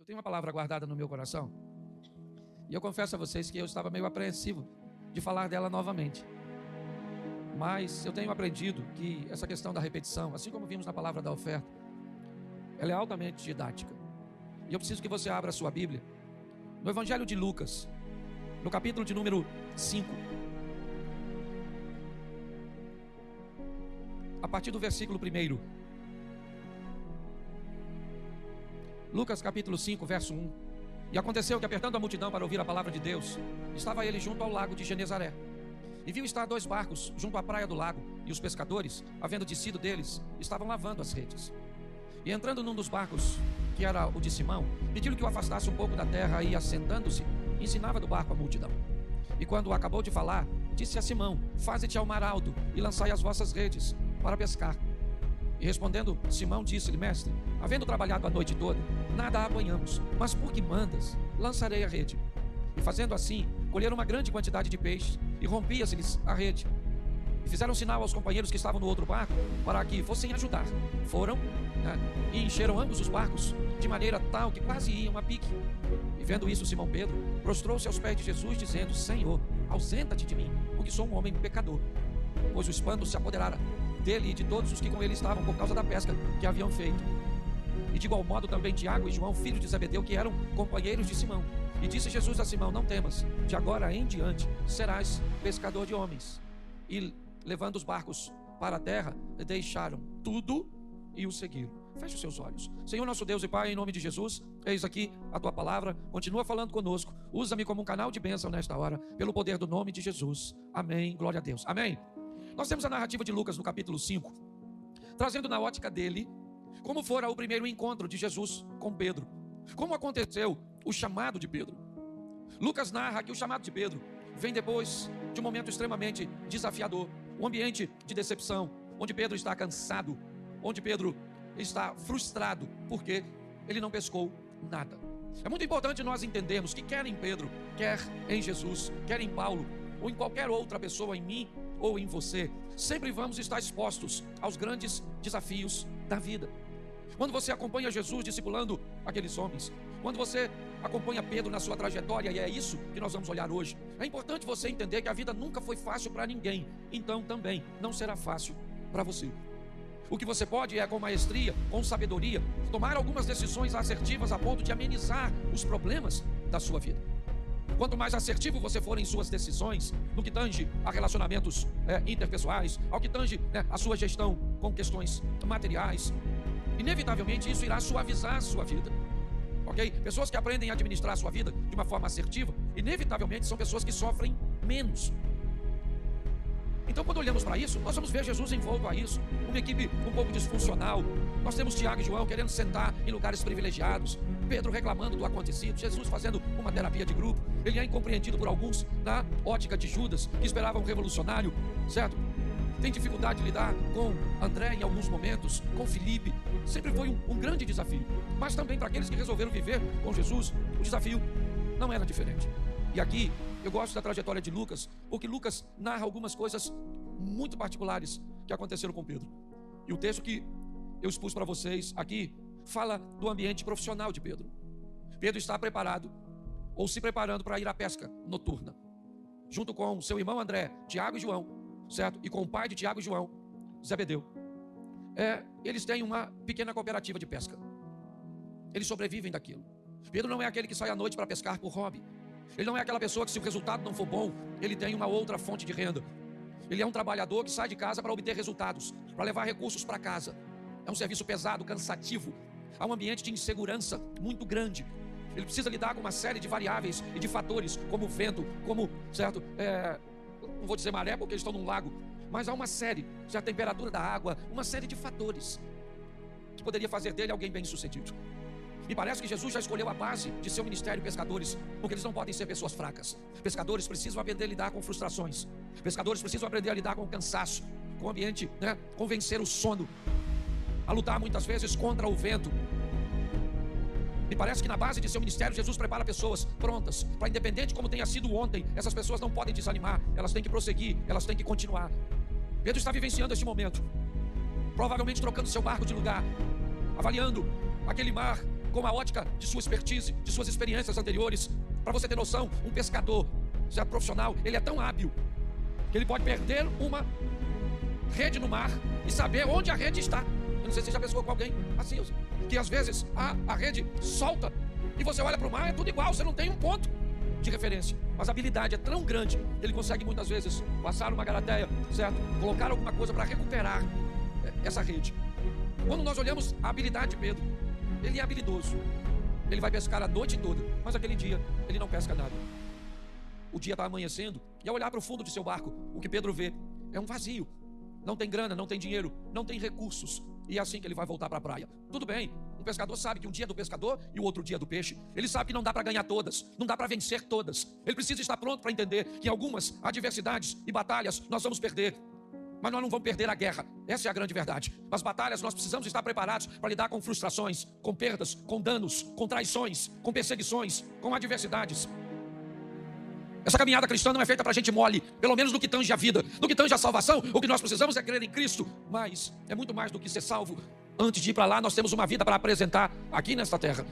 Eu tenho uma palavra guardada no meu coração e eu confesso a vocês que eu estava meio apreensivo de falar dela novamente. Mas eu tenho aprendido que essa questão da repetição, assim como vimos na palavra da oferta, ela é altamente didática. E eu preciso que você abra a sua Bíblia no Evangelho de Lucas, no capítulo de número 5. A partir do versículo 1. Lucas capítulo 5, verso 1. E aconteceu que, apertando a multidão para ouvir a palavra de Deus, estava ele junto ao lago de Genezaré. E viu estar 2 barcos junto à praia do lago, e os pescadores, havendo descido deles, estavam lavando as redes. E entrando num dos barcos, que era o de Simão, pediu-lhe que o afastasse um pouco da terra, e assentando-se, ensinava do barco a multidão. E quando acabou de falar, disse a Simão: faze-te ao mar alto, e lançai as vossas redes para pescar. E respondendo, Simão disse-lhe: mestre, havendo trabalhado a noite toda, nada apanhamos, mas por que mandas, lançarei a rede. E fazendo assim, colheram uma grande quantidade de peixes, e rompia-se-lhes a rede. E fizeram sinal aos companheiros que estavam no outro barco, para que fossem ajudar. Foram, e encheram ambos os barcos, de maneira tal que quase iam a pique. E vendo isso, Simão Pedro prostrou-se aos pés de Jesus, dizendo: Senhor, ausenta-te de mim, porque sou um homem pecador. Pois o espanto se apoderara dele e de todos os que com ele estavam, por causa da pesca que haviam feito. E de igual modo também Tiago e João, filhos de Zebedeu, que eram companheiros de Simão. E disse Jesus a Simão: não temas, de agora em diante serás pescador de homens. E levando os barcos para a terra, deixaram tudo e o seguiram. Feche os seus olhos. Senhor nosso Deus e Pai, em nome de Jesus, eis aqui a Tua palavra, continua falando conosco, usa-me como um canal de bênção nesta hora, pelo poder do nome de Jesus. Amém, glória a Deus. Amém. Nós temos a narrativa de Lucas no capítulo 5, trazendo na ótica dele como fora o primeiro encontro de Jesus com Pedro, como aconteceu o chamado de Pedro. Lucas narra que o chamado de Pedro vem depois de um momento extremamente desafiador, um ambiente de decepção, onde Pedro está cansado, onde Pedro está frustrado, porque ele não pescou nada. É muito importante nós entendermos que quer em Pedro, quer em Jesus, quer em Paulo, ou em qualquer outra pessoa, em mim ou em você, sempre vamos estar expostos aos grandes desafios da vida. Quando você acompanha Jesus discipulando aqueles homens, quando você acompanha Pedro na sua trajetória, e é isso que nós vamos olhar hoje, é importante você entender que a vida nunca foi fácil para ninguém, então também não será fácil para você. O que você pode é, com maestria, com sabedoria, tomar algumas decisões assertivas a ponto de amenizar os problemas da sua vida. Quanto mais assertivo você for em suas decisões, no que tange a relacionamentos interpessoais, ao que tange a sua gestão com questões materiais, inevitavelmente isso irá suavizar a sua vida. Ok? Pessoas que aprendem a administrar a sua vida de uma forma assertiva, inevitavelmente são pessoas que sofrem menos. Então, quando olhamos para isso, nós vamos ver Jesus envolto a isso, uma equipe um pouco disfuncional. Nós temos Tiago e João querendo sentar em lugares privilegiados, Pedro reclamando do acontecido, Jesus fazendo uma terapia de grupo. Ele é incompreendido por alguns na ótica de Judas, que esperava um revolucionário, certo? Tem dificuldade de lidar com André em alguns momentos, com Filipe. Sempre foi um grande desafio. Mas também para aqueles que resolveram viver com Jesus, o desafio não era diferente. E aqui eu gosto da trajetória de Lucas, porque Lucas narra algumas coisas muito particulares que aconteceram com Pedro. E o texto que eu expus para vocês aqui fala do ambiente profissional de Pedro. Pedro está preparado, ou se preparando para ir à pesca noturna, junto com seu irmão André, Tiago e João, certo? E com o pai de Tiago e João, Zebedeu. Eles têm uma pequena cooperativa de pesca. Eles sobrevivem daquilo. Pedro não é aquele que sai à noite para pescar por hobby. Ele não é aquela pessoa que, se o resultado não for bom, ele tem uma outra fonte de renda. Ele é um trabalhador que sai de casa para obter resultados, para levar recursos para casa. É um serviço pesado, cansativo. Há um ambiente de insegurança muito grande. Ele precisa lidar com uma série de variáveis e de fatores, como o vento, como, certo, não vou dizer maré porque eles estão num lago, mas há uma série, a temperatura da água, uma série de fatores que poderia fazer dele alguém bem-sucedido. Me parece que Jesus já escolheu a base de seu ministério pescadores, porque eles não podem ser pessoas fracas. Pescadores precisam aprender a lidar com frustrações. Pescadores precisam aprender a lidar com o cansaço, com o ambiente, com vencer o sono, a lutar muitas vezes contra o vento. Me parece que na base de seu ministério Jesus prepara pessoas prontas para, independente como tenha sido ontem, essas pessoas não podem desanimar, elas têm que prosseguir, elas têm que continuar. Pedro está vivenciando este momento, provavelmente trocando seu barco de lugar, avaliando aquele mar com a ótica de sua expertise, de suas experiências anteriores. Para você ter noção, um pescador, certo, profissional, ele é tão hábil que ele pode perder uma rede no mar e saber onde a rede está. Eu não sei se você já pensou com alguém assim, que às vezes a rede solta e você olha para o mar, é tudo igual, você não tem um ponto de referência. Mas a habilidade é tão grande que ele consegue muitas vezes passar uma garateia, certo? Colocar alguma coisa para recuperar essa rede. Quando nós olhamos a habilidade de Pedro, ele é habilidoso. Ele vai pescar a noite toda, mas aquele dia ele não pesca nada. O dia está amanhecendo e ao olhar para o fundo de seu barco, o que Pedro vê é um vazio. Não tem grana, não tem dinheiro, não tem recursos. E é assim que ele vai voltar para a praia. Tudo bem, um pescador sabe que um dia é do pescador e o outro dia é do peixe. Ele sabe que não dá para ganhar todas, não dá para vencer todas. Ele precisa estar pronto para entender que em algumas adversidades e batalhas nós vamos perder. Mas nós não vamos perder a guerra. Essa é a grande verdade. Nas batalhas nós precisamos estar preparados para lidar com frustrações, com perdas, com danos, com traições, com perseguições, com adversidades. Essa caminhada cristã não é feita para gente mole, pelo menos no que tange a vida, no que tange a salvação. O que nós precisamos é crer em Cristo, mas é muito mais do que ser salvo. Antes de ir para lá, nós temos uma vida para apresentar aqui nesta terra.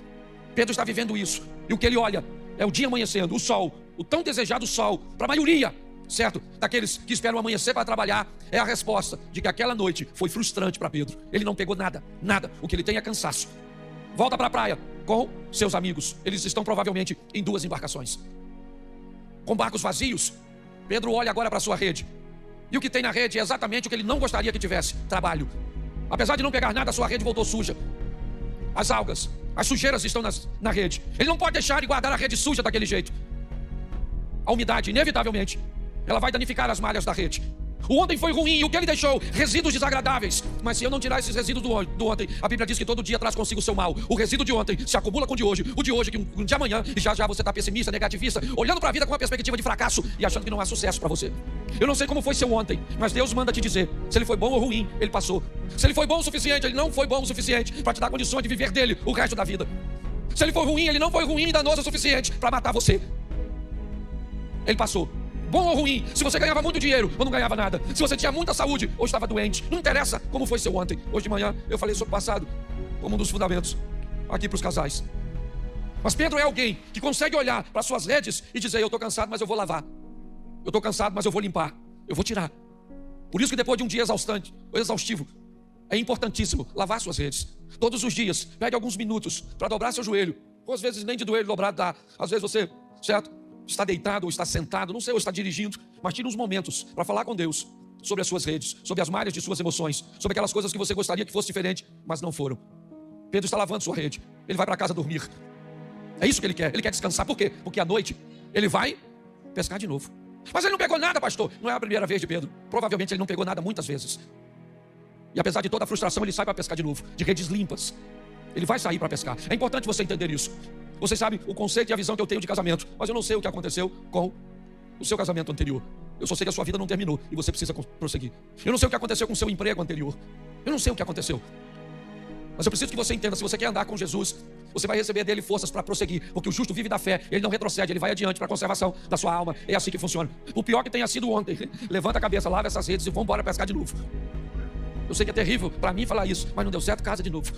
Pedro está vivendo isso, e o que ele olha é o dia amanhecendo, o sol, o tão desejado sol, para a maioria, certo? Daqueles que esperam amanhecer para trabalhar, é a resposta de que aquela noite foi frustrante para Pedro. Ele não pegou nada, nada, o que ele tem é cansaço. Volta para a praia com seus amigos, eles estão provavelmente em 2 embarcações. Com barcos vazios, Pedro olha agora para a sua rede. E o que tem na rede é exatamente o que ele não gostaria que tivesse: trabalho. Apesar de não pegar nada, a sua rede voltou suja. As algas, as sujeiras estão na rede. Ele não pode deixar e guardar a rede suja daquele jeito. A umidade, inevitavelmente, ela vai danificar as malhas da rede. O ontem foi ruim, e o que ele deixou? Resíduos desagradáveis. Mas se eu não tirar esses resíduos do ontem, a Bíblia diz que todo dia traz consigo o seu mal. O resíduo de ontem se acumula com o de hoje que um de amanhã, e já você está pessimista, negativista, olhando para a vida com uma perspectiva de fracasso e achando que não há sucesso para você. Eu não sei como foi seu ontem, mas Deus manda te dizer: se ele foi bom ou ruim, ele passou. Se ele foi bom o suficiente, ele não foi bom o suficiente para te dar condições de viver dele o resto da vida. Se ele foi ruim, ele não foi ruim e danoso o suficiente para matar você. Ele passou. Bom ou ruim, se você ganhava muito dinheiro ou não ganhava nada, se você tinha muita saúde ou estava doente, não interessa como foi seu ontem. Hoje de manhã eu falei sobre o passado como um dos fundamentos aqui para os casais. Mas Pedro é alguém que consegue olhar para suas redes e dizer: eu estou cansado, mas eu vou lavar. Eu estou cansado, mas eu vou limpar. Eu vou tirar. Por isso que depois de um dia exaustivo, é importantíssimo lavar suas redes. Todos os dias, pegue alguns minutos para dobrar seu joelho. Ou às vezes nem de joelho dobrado dá. Às vezes você, certo? Está deitado ou está sentado, não sei, ou está dirigindo, mas tire uns momentos para falar com Deus sobre as suas redes, sobre as malhas de suas emoções, sobre aquelas coisas que você gostaria que fosse diferente, mas não foram. Pedro está lavando sua rede, ele vai para casa dormir. É isso que ele quer descansar. Por quê? Porque à noite ele vai pescar de novo. Mas ele não pegou nada, pastor. Não é a primeira vez de Pedro, provavelmente ele não pegou nada muitas vezes. E apesar de toda a frustração, ele sai para pescar de novo, de redes limpas. Ele vai sair para pescar. É importante você entender isso. Você sabe o conceito e a visão que eu tenho de casamento, mas eu não sei o que aconteceu com o seu casamento anterior. Eu só sei que a sua vida não terminou e você precisa prosseguir. Eu não sei o que aconteceu com o seu emprego anterior. Eu não sei o que aconteceu. Mas eu preciso que você entenda: se você quer andar com Jesus, você vai receber dele forças para prosseguir. Porque o justo vive da fé, ele não retrocede, ele vai adiante para a conservação da sua alma. É assim que funciona. O pior que tenha sido ontem, levanta a cabeça, lava essas redes e vamos embora pescar de novo. Eu sei que é terrível para mim falar isso, mas não deu certo, casa de novo.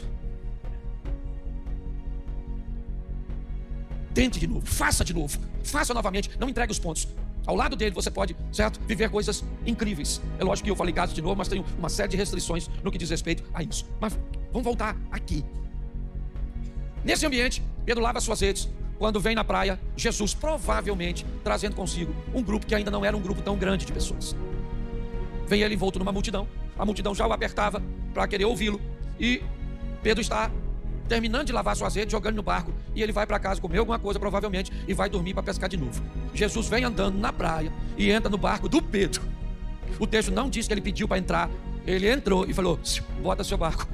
Tente de novo, faça novamente, não entregue os pontos. Ao lado dele você pode, certo, viver coisas incríveis. É lógico que eu falei casa de novo, mas tenho uma série de restrições no que diz respeito a isso. Mas vamos voltar aqui. Nesse ambiente, Pedro lava suas redes. Quando vem na praia, Jesus provavelmente trazendo consigo um grupo que ainda não era um grupo tão grande de pessoas. Vem ele envolto numa multidão. A multidão já o apertava para querer ouvi-lo. E Pedro está terminando de lavar suas redes, jogando no barco, e ele vai para casa comer alguma coisa, provavelmente, e vai dormir para pescar de novo. Jesus vem andando na praia e entra no barco do Pedro. O texto não diz que ele pediu para entrar. Ele entrou e falou: bota seu barco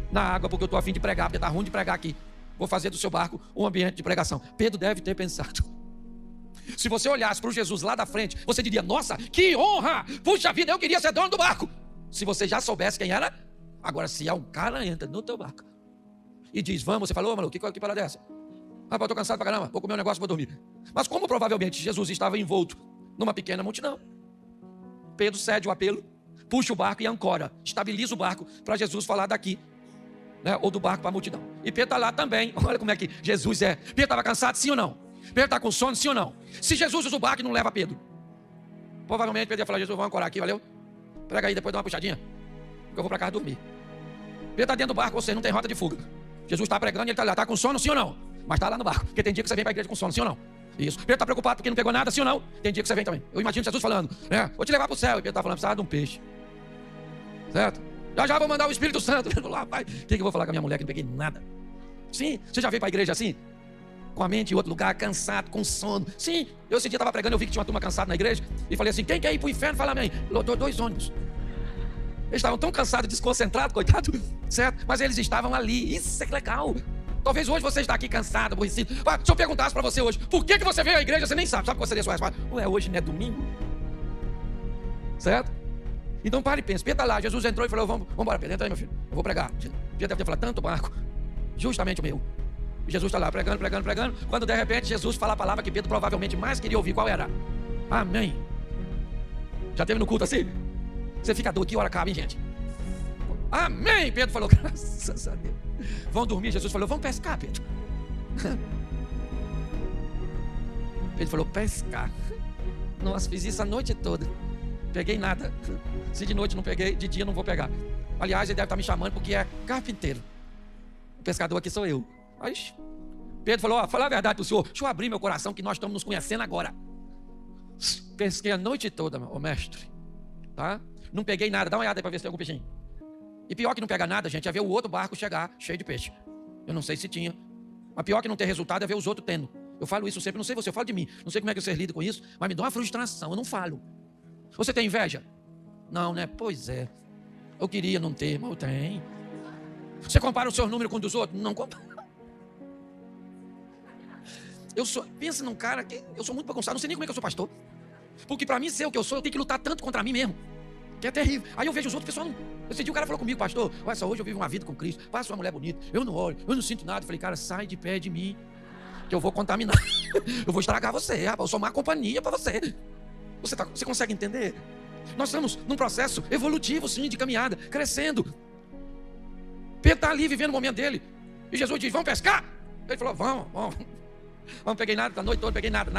na água, porque eu estou a fim de pregar, porque está ruim de pregar aqui. Vou fazer do seu barco um ambiente de pregação. Pedro deve ter pensado: se você olhasse para o Jesus lá da frente, você diria: nossa, que honra! Puxa vida, eu queria ser dono do barco. Se você já soubesse quem era. Agora, se há um cara entra no teu barco e diz: vamos, você falou, maluco, que parada é essa? Rapaz, eu estou cansado pra caramba, vou comer um negócio, vou dormir. Mas como provavelmente Jesus estava envolto numa pequena multidão, Pedro cede o apelo, puxa o barco e ancora, estabiliza o barco para Jesus falar daqui né, ou do barco para a multidão. E Pedro está lá também. Olha como é que Jesus é. Pedro estava cansado, sim ou não? Pedro está com sono, sim ou não? Se Jesus usa o barco e não leva Pedro, provavelmente Pedro ia falar: Jesus, vamos ancorar aqui, valeu? Prega aí, depois dá uma puxadinha, porque eu vou para casa dormir. Pedro está dentro do barco, ou seja, não tem rota de fuga. Jesus está pregando e ele está lá, está com sono, sim ou não? Mas está lá no barco, porque tem dia que você vem para a igreja com sono, sim ou não? Isso. Pedro está preocupado porque não pegou nada, sim ou não? Tem dia que você vem também. Eu imagino Jesus falando, né? Vou te levar para o céu. E Pedro está falando: precisava de um peixe. Certo? Já vou mandar o Espírito Santo. Lá, pai. O que eu vou falar com a minha mulher que não peguei nada? Sim. Você já veio para a igreja assim? Com a mente em outro lugar, cansado, com sono. Sim. Eu esse dia estava pregando, eu vi que tinha uma turma cansada na igreja. E falei assim: quem quer ir para o inferno? Fala, amém. Lotou 2 ônibus. Eles estavam tão cansados, desconcentrados, coitado. Certo? Mas eles estavam ali. Isso é legal. Talvez hoje você está aqui cansado, aborrecido. Se eu perguntasse para você hoje, por que você veio à igreja, você nem sabe. Sabe qual seria a sua resposta? Ué, hoje não é domingo? Certo? Então pare e pense. Pedro está lá, Jesus entrou e falou: vamos embora, Pedro, entra aí, meu filho. Eu vou pregar. Pedro deve ter falado: tanto barco, justamente o meu. E Jesus está lá pregando. Quando de repente Jesus fala a palavra que Pedro provavelmente mais queria ouvir. Qual era? Amém. Já teve no culto assim? Você fica doido, que hora acaba, hein, gente? Amém. Pedro falou: graças a Deus. Vão dormir. Jesus falou: vamos pescar, Pedro. Pedro falou: pescar. Nossa, fiz isso a noite toda. Peguei nada. Se de noite não peguei, de dia não vou pegar. Aliás, ele deve estar me chamando porque é carpinteiro. O pescador aqui sou eu. Mas Pedro falou: ó, falar a verdade para o senhor. Deixa eu abrir meu coração que nós estamos nos conhecendo agora. Pesquei a noite toda, ô mestre. Tá? Não peguei nada. Dá uma olhada aí para ver se tem algum peixinho. E pior que não pega nada, gente, é ver o outro barco chegar cheio de peixe. Eu não sei se tinha. Mas pior que não ter resultado é ver os outros tendo. Eu falo isso sempre, não sei você, eu falo de mim. Não sei como é que você lida com isso, mas me dá uma frustração, eu não falo. Você tem inveja? Não, né? Pois é. Eu queria não ter, mas eu tenho. Você compara o seu número com o dos outros? Não compara. Pensa num cara que eu sou muito bagunçado, não sei nem como é que eu sou pastor. Porque para mim ser o que eu sou, eu tenho que lutar tanto contra mim mesmo. Que é terrível. Aí eu vejo os outros, pessoal, esse dia o cara falou comigo: pastor, olha só, hoje eu vivo uma vida com Cristo, passo uma mulher bonita, eu não olho, eu não sinto nada. Eu falei: cara, sai de pé de mim, que eu vou contaminar. Eu vou estragar você, rapaz, eu sou má companhia para você. Você consegue entender? Nós estamos num processo evolutivo, sim, de caminhada, crescendo. Pedro está ali vivendo o momento dele. E Jesus diz: vamos pescar? Ele falou: vamos. Não peguei nada, a noite toda peguei nada.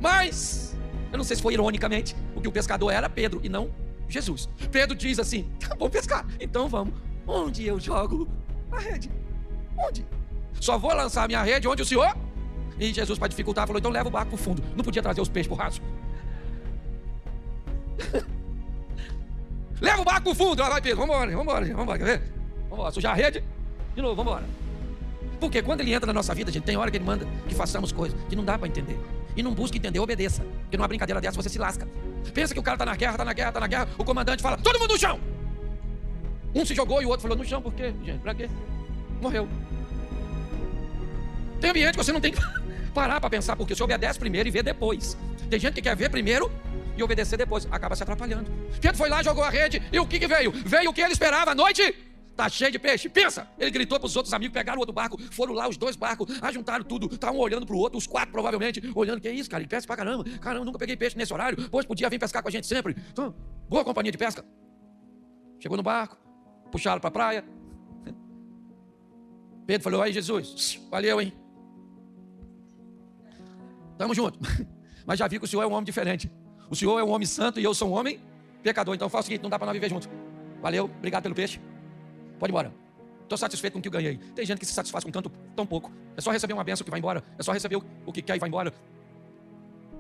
Mas eu não sei se foi ironicamente, porque o pescador era Pedro e não Jesus. Pedro diz assim: tá bom pescar, então vamos. Onde eu jogo a rede? Onde? Só vou lançar a minha rede onde o senhor? E Jesus, para dificultar, falou: então leva o barco para o fundo. Não podia trazer os peixes para o raso. Leva o barco para o fundo. Vai, Pedro, vamos, quer ver? Vamos sujar a rede. De novo, vamos embora. Porque quando ele entra na nossa vida, gente, tem hora que ele manda que façamos coisas que não dá para entender. E não busca entender, obedeça. Porque numa brincadeira dessa você se lasca. Pensa que o cara tá na guerra. O comandante fala: todo mundo no chão. Um se jogou e o outro falou: no chão, por quê, gente? Pra quê? Morreu. Tem ambiente que você não tem que parar para pensar, porque você obedece primeiro e vê depois. Tem gente que quer ver primeiro e obedecer depois. Acaba se atrapalhando. Pedro foi lá, jogou a rede. E o que veio? Veio o que ele esperava à noite. Tá cheio de peixe. Pensa. Ele gritou para os outros amigos, pegaram o outro barco, foram lá os 2 barcos, ajuntaram tudo, estavam olhando para o outro, os 4 provavelmente, olhando: que é isso, cara? Ele pesca pra caramba. Caramba, nunca peguei peixe nesse horário. Pois podia vir pescar com a gente sempre. Então, boa companhia de pesca. Chegou no barco, puxaram para a praia. Pedro falou: aí, Jesus, valeu, hein? Tamo junto. Mas já vi que o senhor é um homem diferente. O senhor é um homem santo e eu sou um homem pecador. Então faz o seguinte: não dá para nós viver junto. Valeu, obrigado pelo peixe. Pode ir embora. Estou satisfeito com o que eu ganhei. Tem gente que se satisfaz com tão pouco. É só receber uma bênção que vai embora. É só receber o que quer e vai embora.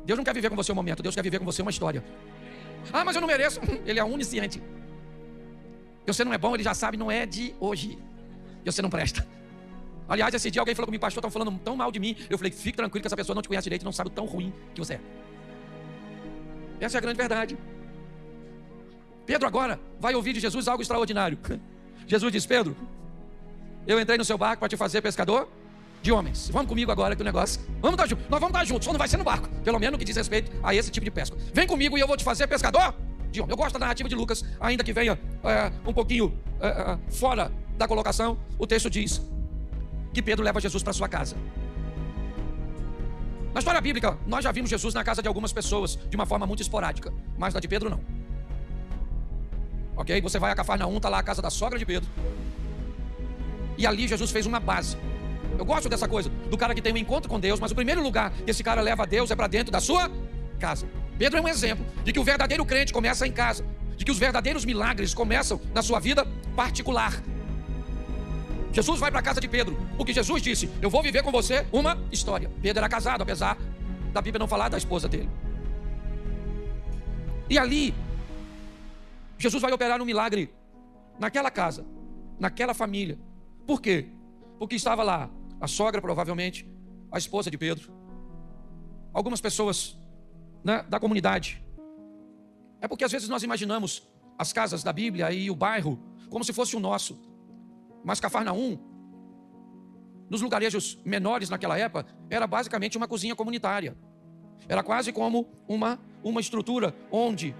Deus não quer viver com você um momento. Deus quer viver com você uma história. Ah, mas eu não mereço. Ele é onisciente. E você não é bom, ele já sabe, não é de hoje. E você não presta. Aliás, esse dia alguém falou comigo: pastor, estão falando tão mal de mim. Eu falei: fique tranquilo que essa pessoa não te conhece direito e não sabe o tão ruim que você é. Essa é a grande verdade. Pedro agora vai ouvir de Jesus algo extraordinário. Jesus diz: Pedro, eu entrei no seu barco para te fazer pescador de homens. Vamos comigo agora que o negócio. Vamos estar juntos. Nós vamos estar juntos, só não vai ser no barco. Pelo menos no que diz respeito a esse tipo de pesca. Vem comigo e eu vou te fazer pescador de homens. Eu gosto da narrativa de Lucas, ainda que venha um pouquinho fora da colocação. O texto diz que Pedro leva Jesus para sua casa. Na história bíblica, nós já vimos Jesus na casa de algumas pessoas de uma forma muito esporádica, mas na de Pedro não. Ok? Você vai a Cafarnaum, está lá a casa da sogra de Pedro. E ali Jesus fez uma base. Eu gosto dessa coisa, do cara que tem um encontro com Deus, mas o primeiro lugar que esse cara leva a Deus é para dentro da sua casa. Pedro é um exemplo de que o verdadeiro crente começa em casa, de que os verdadeiros milagres começam na sua vida particular. Jesus vai para a casa de Pedro, porque Jesus disse: eu vou viver com você uma história. Pedro era casado, apesar da Bíblia não falar da esposa dele. E ali, Jesus vai operar um milagre naquela casa, naquela família. Por quê? Porque estava lá a sogra, provavelmente, a esposa de Pedro, algumas pessoas, né, da comunidade. É porque às vezes nós imaginamos as casas da Bíblia e o bairro como se fosse o nosso. Mas Cafarnaum, nos lugarejos menores naquela época, era basicamente uma cozinha comunitária. Era quase como uma estrutura onde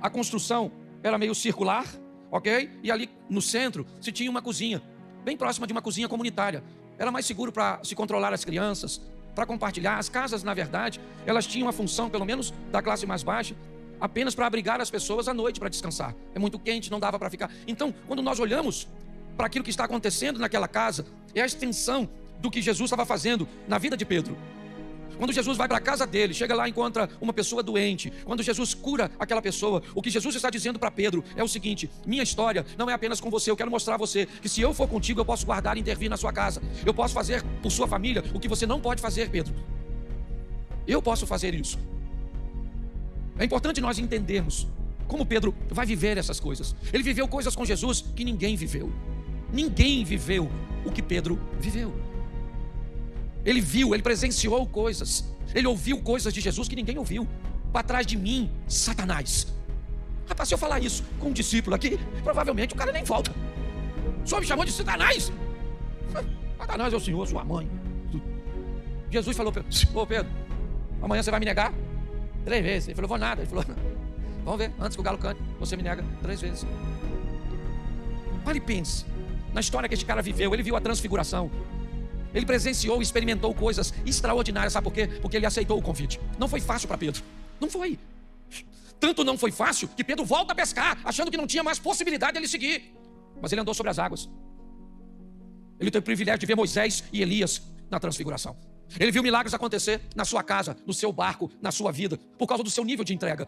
a construção era meio circular, ok? E ali no centro se tinha uma cozinha, bem próxima de uma cozinha comunitária. Era mais seguro para se controlar as crianças, para compartilhar. As casas, na verdade, elas tinham a função, pelo menos da classe mais baixa, apenas para abrigar as pessoas à noite para descansar. É muito quente, não dava para ficar. Então, quando nós olhamos para aquilo que está acontecendo naquela casa, é a extensão do que Jesus estava fazendo na vida de Pedro. Quando Jesus vai para a casa dele, chega lá e encontra uma pessoa doente. Quando Jesus cura aquela pessoa, o que Jesus está dizendo para Pedro é o seguinte: minha história não é apenas com você. Eu quero mostrar a você que se eu for contigo, eu posso guardar e intervir na sua casa. Eu posso fazer por sua família o que você não pode fazer, Pedro. Eu posso fazer isso. É importante nós entendermos como Pedro vai viver essas coisas. Ele viveu coisas com Jesus que ninguém viveu. Ninguém viveu o que Pedro viveu. Ele viu, ele presenciou coisas. Ele ouviu coisas de Jesus que ninguém ouviu. Para trás de mim, Satanás. Rapaz, se eu falar isso com um discípulo aqui, provavelmente o cara nem volta. O senhor me chamou de Satanás? Satanás é o senhor, sua mãe. Jesus falou: ô Pedro, amanhã você vai me negar 3 vezes. Ele falou: vou nada. Ele falou: vamos ver, antes que o galo cante, você me nega 3 vezes. Pare e pense na história que este cara viveu. Ele viu a transfiguração. Ele presenciou e experimentou coisas extraordinárias. Sabe por quê? Porque ele aceitou o convite. Não foi fácil para Pedro. Não foi. Tanto não foi fácil que Pedro volta a pescar, achando que não tinha mais possibilidade de ele seguir. Mas ele andou sobre as águas. Ele teve o privilégio de ver Moisés e Elias na transfiguração. Ele viu milagres acontecer na sua casa, no seu barco, na sua vida, por causa do seu nível de entrega.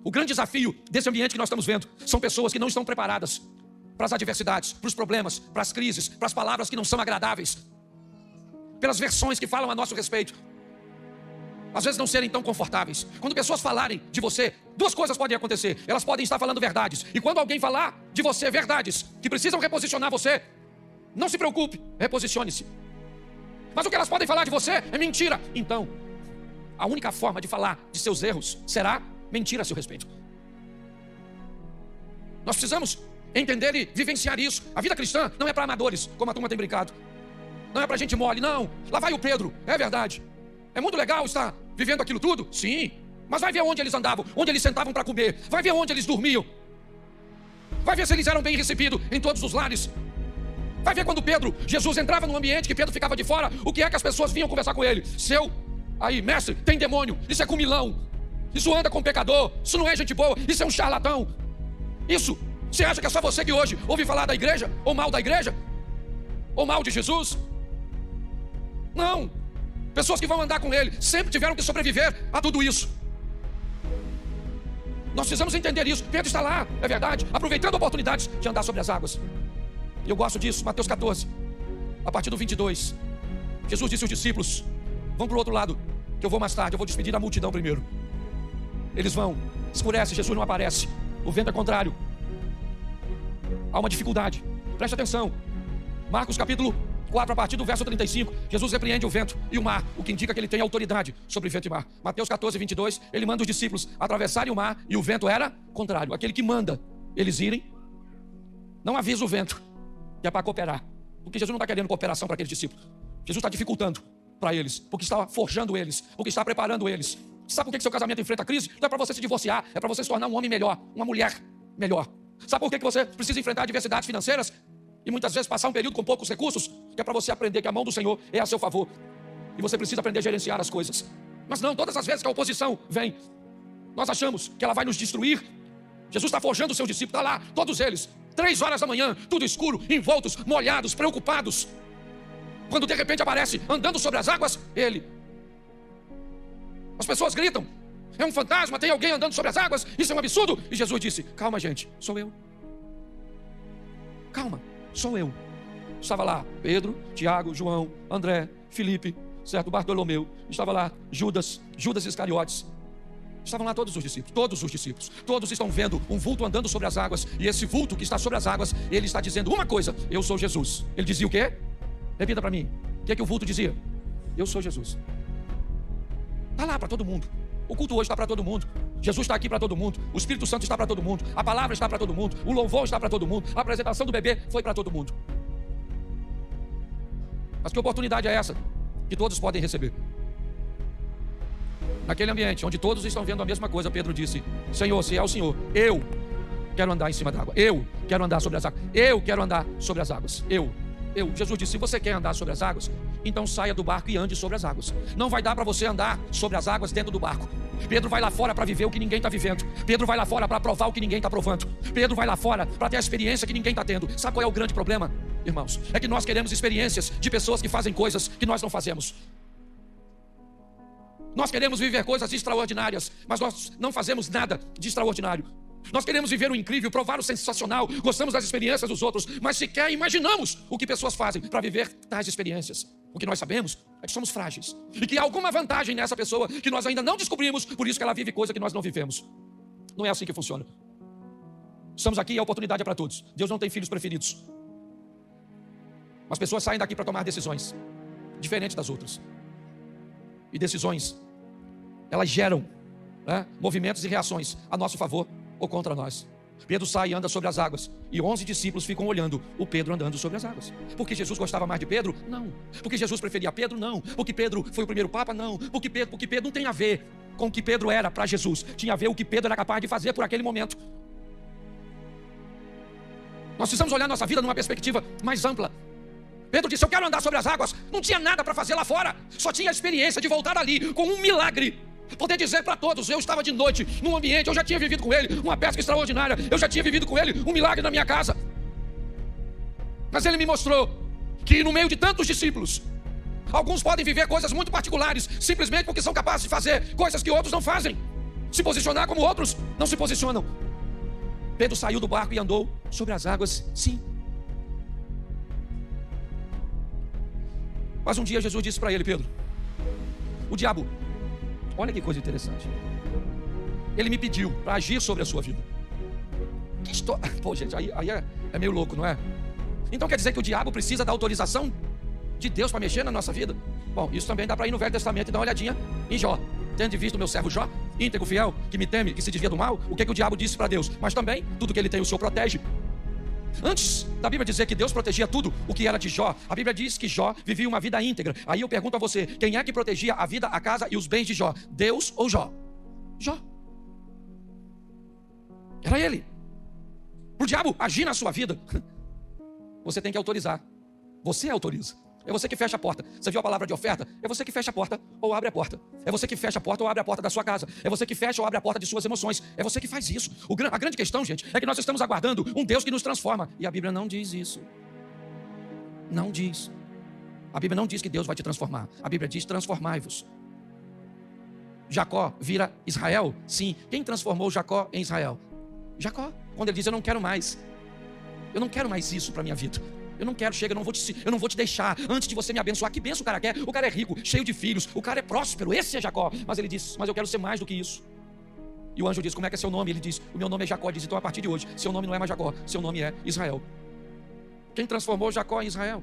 O grande desafio desse ambiente que nós estamos vendo são pessoas que não estão preparadas para as adversidades, para os problemas, para as crises, para as palavras que não são agradáveis, pelas versões que falam a nosso respeito, às vezes não serem tão confortáveis. Quando pessoas falarem de você, 2 coisas podem acontecer: elas podem estar falando verdades, e quando alguém falar de você verdades que precisam reposicionar você, não se preocupe, reposicione-se. Mas o que elas podem falar de você é mentira. Então, a única forma de falar de seus erros será mentir a seu respeito. Nós precisamos entender e vivenciar isso. A vida cristã não é para amadores, como a turma tem brincado. Não é para gente mole, não. Lá vai o Pedro, é verdade. É muito legal estar vivendo aquilo tudo? Sim. Mas vai ver onde eles andavam, onde eles sentavam para comer. Vai ver onde eles dormiam. Vai ver se eles eram bem recebidos em todos os lares. Vai ver quando Jesus entrava num ambiente que Pedro ficava de fora, o que é que as pessoas vinham conversar com ele? Aí, mestre, tem demônio, isso é comilão, isso anda com pecador, isso não é gente boa, isso é um charlatão. Isso, você acha que é só você que hoje ouve falar da igreja, ou mal da igreja, ou mal de Jesus? Não. Pessoas que vão andar com ele sempre tiveram que sobreviver a tudo isso. Nós precisamos entender isso. Pedro está lá, é verdade, aproveitando oportunidades de andar sobre as águas. E eu gosto disso. Mateus 14, a partir do 22. Jesus disse aos discípulos: vão para o outro lado, que eu vou mais tarde. Eu vou despedir da multidão primeiro. Eles vão, escurece, Jesus não aparece, o vento é contrário, há uma dificuldade. Preste atenção. Marcos capítulo 4, a partir do verso 35, Jesus repreende o vento e o mar, o que indica que ele tem autoridade sobre vento e mar. Mateus 14, 22, ele manda os discípulos atravessarem o mar e o vento era contrário. Aquele que manda eles irem, não avisa o vento, que é para cooperar. Porque Jesus não está querendo cooperação para aqueles discípulos. Jesus está dificultando para eles, porque está forjando eles, porque está preparando eles. Sabe por que seu casamento enfrenta crise? Não é para você se divorciar, é para você se tornar um homem melhor, uma mulher melhor. Sabe por que você precisa enfrentar adversidades financeiras? E muitas vezes passar um período com poucos recursos? Que é para você aprender que a mão do Senhor é a seu favor. E você precisa aprender a gerenciar as coisas. Mas não, todas as vezes que a oposição vem, nós achamos que ela vai nos destruir. Jesus está forjando os seus discípulos, está lá, todos eles. 3 horas da manhã, tudo escuro, envoltos, molhados, preocupados. Quando de repente aparece, andando sobre as águas, ele. As pessoas gritam: é um fantasma, tem alguém andando sobre as águas, isso é um absurdo. E Jesus disse: calma, gente, sou eu. Calma, sou eu. Estava lá Pedro, Tiago, João, André, Filipe, certo? Bartolomeu. Estava lá Judas Iscariotes. Estavam lá todos os discípulos. Todos estão vendo um vulto andando sobre as águas. E esse vulto que está sobre as águas, ele está dizendo uma coisa: eu sou Jesus. Ele dizia o quê? Repita para mim. O que é que o vulto dizia? Eu sou Jesus. Está lá para todo mundo. O culto hoje está para todo mundo. Jesus está aqui para todo mundo. O Espírito Santo está para todo mundo. A palavra está para todo mundo. O louvor está para todo mundo. A apresentação do bebê foi para todo mundo. Mas que oportunidade é essa que todos podem receber? Naquele ambiente onde todos estão vendo a mesma coisa, Pedro disse: Senhor, se é o Senhor, eu quero andar em cima da água. Eu quero andar sobre as águas. Eu quero andar sobre as águas. Jesus disse: se você quer andar sobre as águas, então saia do barco e ande sobre as águas. Não vai dar para você andar sobre as águas dentro do barco. Pedro vai lá fora para viver o que ninguém está vivendo. Pedro vai lá fora para provar o que ninguém está provando. Pedro vai lá fora para ter a experiência que ninguém está tendo. Sabe qual é o grande problema, irmãos? É que nós queremos experiências de pessoas que fazem coisas que nós não fazemos. Nós queremos viver coisas extraordinárias, mas nós não fazemos nada de extraordinário. Nós queremos viver o incrível, provar o sensacional, gostamos das experiências dos outros, mas sequer imaginamos o que pessoas fazem para viver tais experiências. O que nós sabemos é que somos frágeis e que há alguma vantagem nessa pessoa que nós ainda não descobrimos, por isso que ela vive coisa que nós não vivemos. Não é assim que funciona. Estamos aqui e a oportunidade é para todos. Deus não tem filhos preferidos. As pessoas saem daqui para tomar decisões diferentes das outras. E decisões, elas geram, movimentos e reações a nosso favor ou contra nós. Pedro sai e anda sobre as águas, e 11 discípulos ficam olhando o Pedro andando sobre as águas. Porque Jesus gostava mais de Pedro? Não. Porque Jesus preferia Pedro? Não. Porque Pedro foi o primeiro papa? Não. Porque Pedro não tem a ver com o que Pedro era para Jesus. Tinha a ver o que Pedro era capaz de fazer por aquele momento. Nós precisamos olhar nossa vida numa perspectiva mais ampla. Pedro disse: eu quero andar sobre as águas. Não tinha nada para fazer lá fora. Só tinha a experiência de voltar ali com um milagre. Poder dizer para todos: eu estava de noite num ambiente, eu já tinha vivido com ele uma pesca extraordinária, eu já tinha vivido com ele um milagre na minha casa. Mas ele me mostrou que no meio de tantos discípulos, alguns podem viver coisas muito particulares, simplesmente porque são capazes de fazer coisas que outros não fazem, se posicionar como outros não se posicionam. Pedro saiu do barco e andou sobre as águas, sim. Mas um dia Jesus disse para ele: Pedro, o diabo, olha que coisa interessante, ele me pediu para agir sobre a sua vida. Que história. Pô, gente, aí é meio louco, não é? Então quer dizer que o diabo precisa da autorização de Deus para mexer na nossa vida? Bom, isso também dá para ir no Velho Testamento e dar uma olhadinha em Jó. Tendo visto o meu servo Jó, íntegro, fiel, que me teme, que se desvia do mal, o que é que o diabo disse para Deus? Mas também, tudo que ele tem o Senhor protege. Antes da Bíblia dizer que Deus protegia tudo o que era de Jó, a Bíblia diz que Jó vivia uma vida íntegra. Aí eu pergunto a você: quem é que protegia a vida, a casa e os bens de Jó? Deus ou Jó? Jó. Era ele. Para o diabo agir na sua vida, você tem que autorizar. Você autoriza. É você que fecha a porta. Você viu a palavra de oferta? É você que fecha a porta ou abre a porta. É você que fecha a porta ou abre a porta da sua casa. É você que fecha ou abre a porta de suas emoções. É você que faz isso. A grande questão, gente, é que nós estamos aguardando um Deus que nos transforma. E a Bíblia não diz isso. Não diz. A Bíblia não diz que Deus vai te transformar. A Bíblia diz: transformai-vos. Jacó vira Israel? Sim. Quem transformou Jacó em Israel? Jacó. Quando ele diz: eu não quero mais. Eu não quero mais isso para a minha vida. Eu não quero, chega, eu não vou te deixar antes de você me abençoar. Que benção o cara quer? O cara é rico, cheio de filhos, o cara é próspero, esse é Jacó. Mas ele diz: mas eu quero ser mais do que isso. E o anjo diz: como é que é seu nome? Ele diz: o meu nome é Jacó. Ele diz: então a partir de hoje, seu nome não é mais Jacó, seu nome é Israel. Quem transformou Jacó em Israel?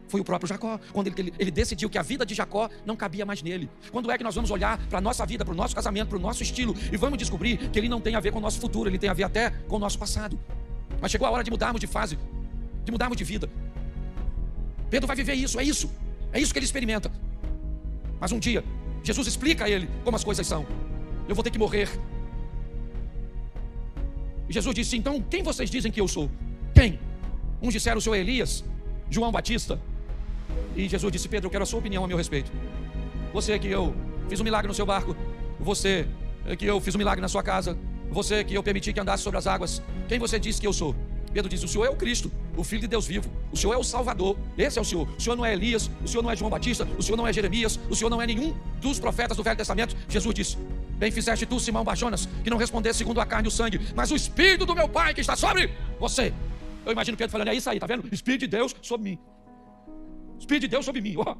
Foi o próprio Jacó. Quando ele decidiu que a vida de Jacó não cabia mais nele. Quando é que nós vamos olhar para a nossa vida, para o nosso casamento, para o nosso estilo, e vamos descobrir que ele não tem a ver com o nosso futuro, ele tem a ver até com o nosso passado. Mas chegou a hora de mudarmos de fase, de mudarmos de vida. Pedro vai viver isso, é isso que ele experimenta. Mas um dia, Jesus explica a ele como as coisas são. Eu vou ter que morrer. E Jesus disse: então, quem vocês dizem que eu sou? Quem? Uns disseram: o senhor é Elias, João Batista. E Jesus disse: Pedro, eu quero a sua opinião a meu respeito. Você que eu fiz um milagre no seu barco, você que eu fiz um milagre na sua casa, Você que eu permiti que andasse sobre as águas, quem você disse que eu sou? Pedro disse, o Senhor é o Cristo, o Filho de Deus vivo. O Senhor é o Salvador, esse é o Senhor. O Senhor não é Elias, o Senhor não é João Batista, o Senhor não é Jeremias, o Senhor não é nenhum dos profetas do Velho Testamento. Jesus disse, bem fizeste tu, Simão Barjonas, que não respondesse segundo a carne e o sangue, mas o Espírito do meu Pai que está sobre você. Eu imagino Pedro falando, é isso aí, tá vendo? Espírito de Deus sobre mim. Espírito de Deus sobre mim, ó.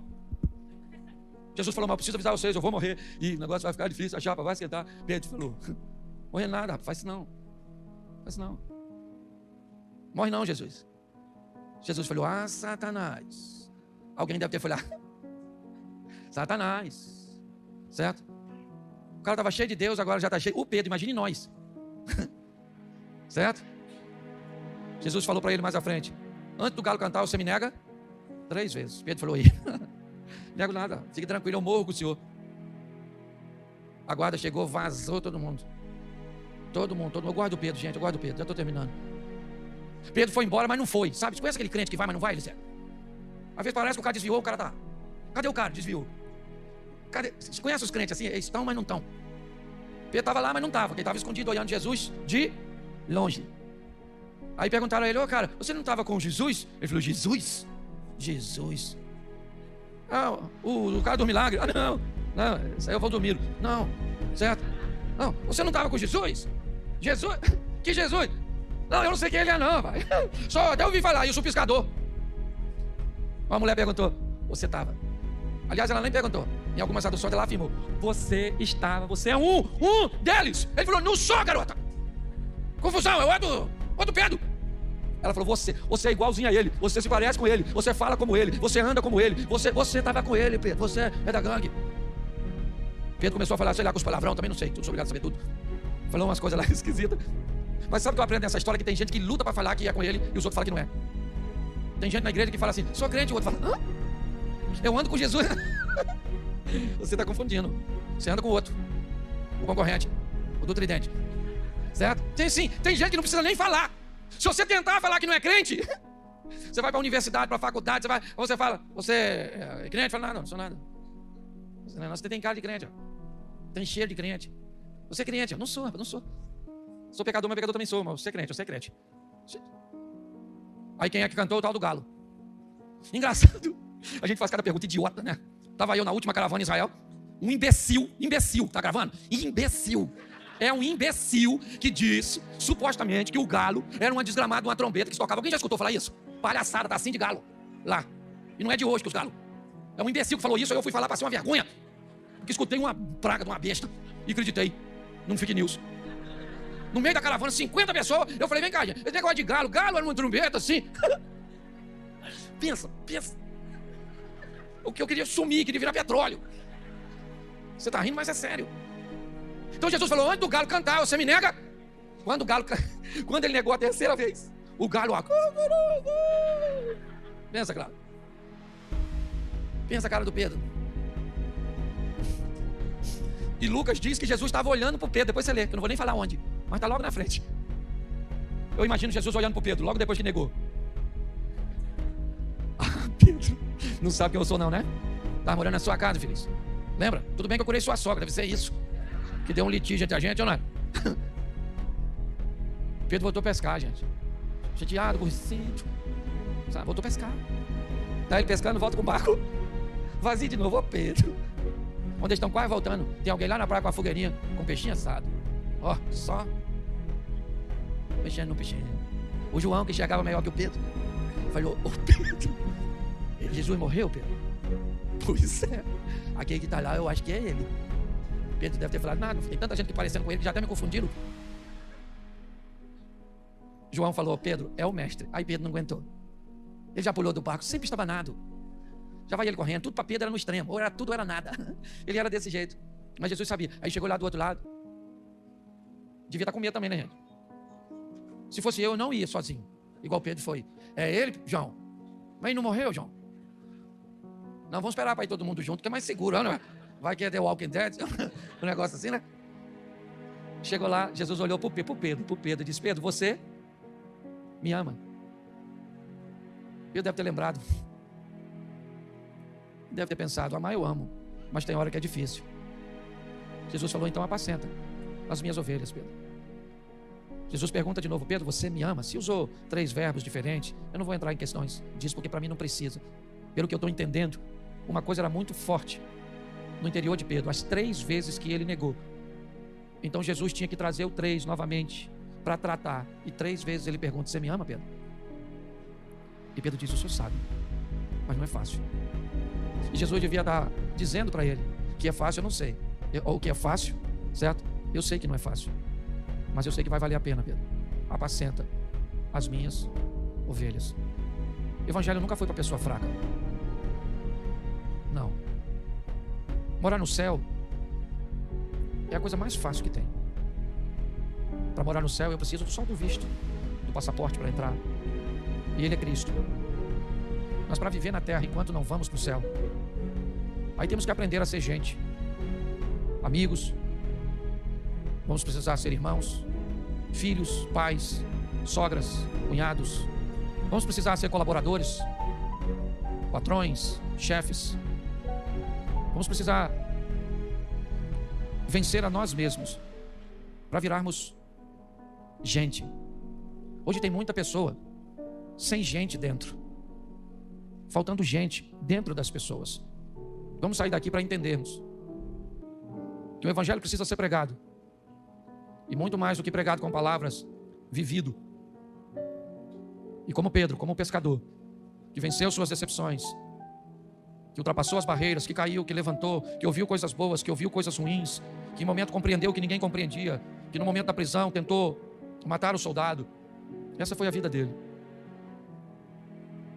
Jesus falou, mas eu preciso avisar vocês, eu vou morrer, e o negócio vai ficar difícil, a chapa vai esquentar. Pedro falou, morrer nada, faz isso não. Faz isso não. Morre não, Jesus. Jesus falou, ah, Satanás. Alguém deve ter falado, Satanás. Certo? O cara estava cheio de Deus, agora já está cheio. O Pedro, imagine nós. Certo? Jesus falou para ele mais à frente, antes do galo cantar, você me nega 3 vezes. Pedro falou, nego nada, fique tranquilo, eu morro com o senhor. A guarda chegou, vazou todo mundo. Todo mundo. Eu guardo o Pedro, gente, eu guardo o Pedro, já estou terminando. Pedro foi embora, mas não foi. Sabe, você conhece aquele crente que vai, mas não vai, Eliseu? Às vezes parece que o cara desviou, o cara tá. Cadê o cara? Desviou. Cadê? Você conhece os crentes assim? Eles estão, mas não estão. Pedro estava lá, mas não estava, porque ele estava escondido olhando Jesus de longe. Aí perguntaram a ele, cara, você não estava com Jesus? Ele falou, Jesus? Jesus. Ah, o cara do milagre. Ah, não, isso aí eu vou dormir. Não, certo? Não, você não estava com Jesus? Jesus? Que Jesus? Não, eu não sei quem ele é não, pai. Só até ouvi falar, eu sou pescador. Uma mulher perguntou, você estava? Aliás, ela nem perguntou. Em algumas traduções ela afirmou, você estava, você é um deles. Ele falou, não sou, garota. Confusão, eu é do Pedro. Ela falou, você é igualzinho a ele, você se parece com ele, você fala como ele, você anda como ele, você estava com ele, Pedro, você é da gangue. Pedro começou a falar, sei lá, com os palavrão, também não sei, sou obrigado a saber tudo. Falou umas coisas lá esquisitas. Mas sabe o que eu aprendo nessa história? Que tem gente que luta para falar que é com ele e os outros falam que não é. Tem gente na igreja que fala assim, sou crente, e o outro fala, hã? Eu ando com Jesus. Você está confundindo. Você anda com o outro, o concorrente, o do tridente. Certo? Tem gente que não precisa nem falar. Se você tentar falar que não é crente, você vai para a universidade, para a faculdade, você fala, você é crente? Fala, não sou nada. Você tem cara de crente, ó. Tem cheiro de crente. Você é crente? Não sou. Sou pecador, mas pecador também sou, mas você é crente. Aí quem é que cantou? O tal do galo. Engraçado. A gente faz cada pergunta idiota, né? Tava eu na última caravana em Israel. Um imbecil, tá gravando? Imbecil. É um imbecil que disse, supostamente, que o galo era uma desgramada, uma trombeta que se tocava. Alguém já escutou falar isso? Palhaçada, tá assim de galo. Lá. E não é de hoje que os galos. É um imbecil que falou isso, aí eu fui falar para ser uma vergonha. Porque escutei uma praga de uma besta e acreditei num fake news. No meio da caravana, 50 pessoas, eu falei, vem cá, gente, esse negócio de galo era uma trombeta assim. Pensa. O que eu queria sumir, queria virar petróleo. Você tá rindo, mas é sério. Então Jesus falou, antes do galo cantar, você me nega? Quando ele negou a terceira vez, o galo, pensa, claro. Pensa a cara do Pedro. E Lucas diz que Jesus estava olhando para o Pedro, depois você lê, que eu não vou nem falar onde, mas está logo na frente. Eu imagino Jesus olhando para o Pedro, logo depois que negou. Pedro, não sabe quem eu sou não, né? Estava morando na sua casa, filho. Lembra? Tudo bem que eu curei sua sogra, deve ser isso. Que deu um litígio entre a gente, ou não é? Pedro voltou a pescar, gente. Chateado, aborrecido. Sabe? Voltou a pescar. Tá ele pescando, volta com o barco vazio de novo. Ô Pedro, onde eles estão quase voltando, tem alguém lá na praia com a fogueirinha, com peixinho assado. Ó, só mexendo no peixinho. O João, que chegava melhor que o Pedro, falou, ô Pedro, Jesus morreu, Pedro? Pois é. Aquele que está lá, eu acho que é ele. Pedro deve ter falado, nada, tem tanta gente que parecendo com ele que já até me confundiram. João falou, Pedro, é o mestre. Aí Pedro não aguentou. Ele já pulou do barco, sempre estava nado. Já vai ele correndo, tudo para Pedro era no extremo, ou era tudo ou era nada. Ele era desse jeito. Mas Jesus sabia. Aí chegou lá do outro lado. Devia estar com medo também, né, gente? Se fosse eu não ia sozinho, igual Pedro foi. É ele, João. Mas não morreu, João? Não, vamos esperar para ir todo mundo junto, que é mais seguro, não é? Vai que é The Walking Dead, um negócio assim, né? Chegou lá, Jesus olhou para o Pedro e disse, Pedro, você me ama? Pedro deve ter lembrado. Deve ter pensado, amar eu amo, mas tem hora que é difícil. Jesus falou, então apacenta as minhas ovelhas, Pedro. Jesus pergunta de novo: Pedro, você me ama? Se usou 3 verbos diferentes, eu não vou entrar em questões disso, porque para mim não precisa. Pelo que eu estou entendendo, uma coisa era muito forte no interior de Pedro, as 3 vezes que ele negou. Então Jesus tinha que trazer o 3 novamente para tratar. E 3 vezes ele pergunta: você me ama, Pedro? E Pedro diz: o senhor sabe, mas não é fácil. E Jesus devia estar dizendo para ele que é fácil, eu não sei. Ou o que é fácil, certo? Eu sei que não é fácil, mas eu sei que vai valer a pena, Pedro. Apacenta as minhas ovelhas. Evangelho nunca foi para pessoa fraca. Não. Morar no céu é a coisa mais fácil que tem. Para morar no céu eu preciso só do visto, do passaporte para entrar. E ele é Cristo. Mas para viver na terra enquanto não vamos para o céu, aí temos que aprender a ser gente, amigos. Vamos precisar ser irmãos, filhos, pais, sogras, cunhados. Vamos precisar ser colaboradores, patrões, chefes. Vamos precisar vencer a nós mesmos para virarmos gente. Hoje tem muita pessoa sem gente dentro, faltando gente dentro das pessoas. Vamos sair daqui para entendermos que o evangelho precisa ser pregado, e muito mais do que pregado com palavras, vivido. E como Pedro, como pescador, que venceu suas decepções, que ultrapassou as barreiras, que caiu, que levantou, que ouviu coisas boas, que ouviu coisas ruins, que em momento compreendeu que ninguém compreendia, que no momento da prisão tentou matar o soldado. Essa foi a vida dele.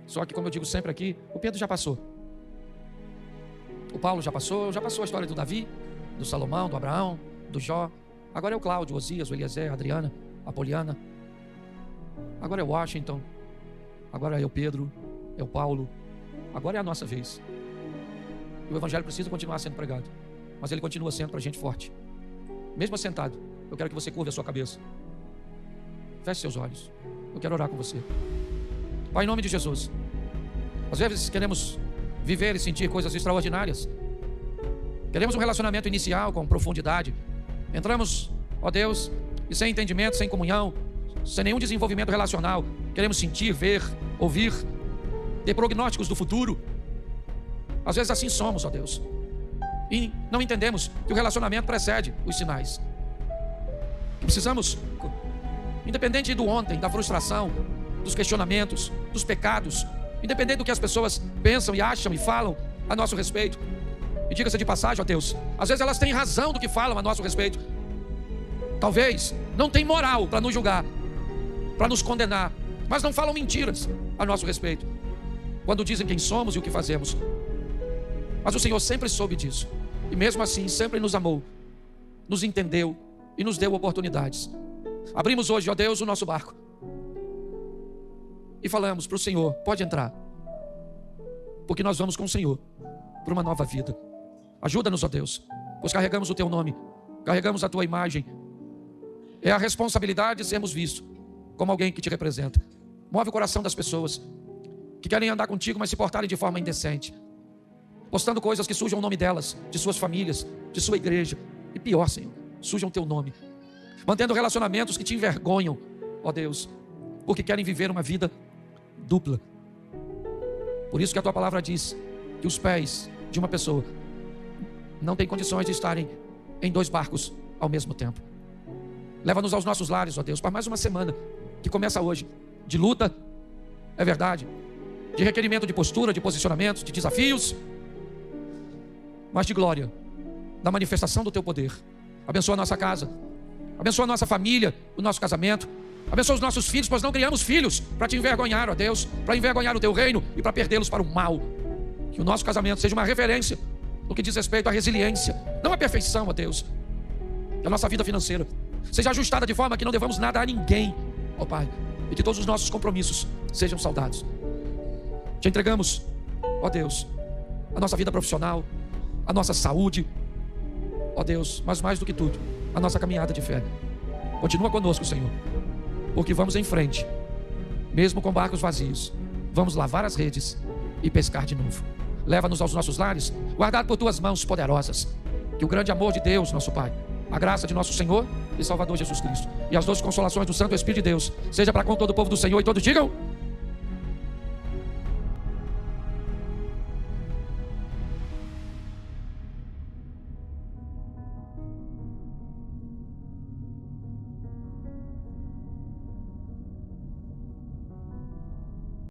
Só que, como eu digo sempre aqui, o Pedro já passou. O Paulo já passou a história do Davi, do Salomão, do Abraão, do Jó. Agora é o Cláudio, o Osias, o Eliezer, a Adriana, a Poliana. Agora é o Washington. Agora é o Pedro, é o Paulo. Agora é a nossa vez. E o evangelho precisa continuar sendo pregado, mas ele continua sendo para gente forte. Mesmo assentado, eu quero que você curve a sua cabeça. Feche seus olhos. Eu quero orar com você. Pai, em nome de Jesus. Às vezes queremos viver e sentir coisas extraordinárias. Queremos um relacionamento inicial com profundidade. Entramos, ó Deus, e sem entendimento, sem comunhão, sem nenhum desenvolvimento relacional. Queremos sentir, ver, ouvir, ter prognósticos do futuro. Às vezes assim somos, ó Deus. E não entendemos que o relacionamento precede os sinais. Precisamos, independente do ontem, da frustração, dos questionamentos, dos pecados, independente do que as pessoas pensam e acham e falam a nosso respeito. E diga-se de passagem, ó Deus, às vezes elas têm razão do que falam a nosso respeito. Talvez não tem moral para nos julgar, para nos condenar, mas não falam mentiras a nosso respeito, quando dizem quem somos e o que fazemos. Mas o Senhor sempre soube disso, e mesmo assim sempre nos amou, nos entendeu e nos deu oportunidades. Abrimos hoje, ó Deus, o nosso barco e falamos para o Senhor: pode entrar, porque nós vamos com o Senhor para uma nova vida. Ajuda-nos, ó Deus, pois carregamos o Teu nome, carregamos a Tua imagem. É a responsabilidade de sermos vistos como alguém que Te representa. Move o coração das pessoas que querem andar contigo, mas se portarem de forma indecente, postando coisas que sujam o nome delas, de suas famílias, de sua igreja. E pior, Senhor, sujam Teu nome, mantendo relacionamentos que Te envergonham, ó Deus, porque querem viver uma vida dupla. Por isso que a Tua palavra diz que os pés de uma pessoa não têm condições de estarem em 2 barcos ao mesmo tempo. Leva-nos aos nossos lares, ó Deus, para mais uma semana que começa hoje, de luta, é verdade, de requerimento de postura, de posicionamentos, de desafios, mas de glória, da manifestação do Teu poder. Abençoa a nossa casa, abençoa a nossa família, o nosso casamento, abençoa os nossos filhos, pois não criamos filhos para Te envergonhar, ó Deus, para envergonhar o Teu reino e para perdê-los para o mal. Que o nosso casamento seja uma referência no que diz respeito à resiliência, não à perfeição, ó Deus. Que a nossa vida financeira seja ajustada de forma que não devamos nada a ninguém, ó Pai, e que todos os nossos compromissos sejam saudados. Te entregamos, ó Deus, a nossa vida profissional, a nossa saúde, ó Deus, mas mais do que tudo, a nossa caminhada de fé. Continua conosco, Senhor, porque vamos em frente, mesmo com barcos vazios. Vamos lavar as redes e pescar de novo. Leva-nos aos nossos lares, guardado por Tuas mãos poderosas. Que o grande amor de Deus, nosso Pai, A graça de nosso Senhor e Salvador Jesus Cristo e as doces consolações do Santo Espírito de Deus seja para com todo o povo do Senhor, e todos digam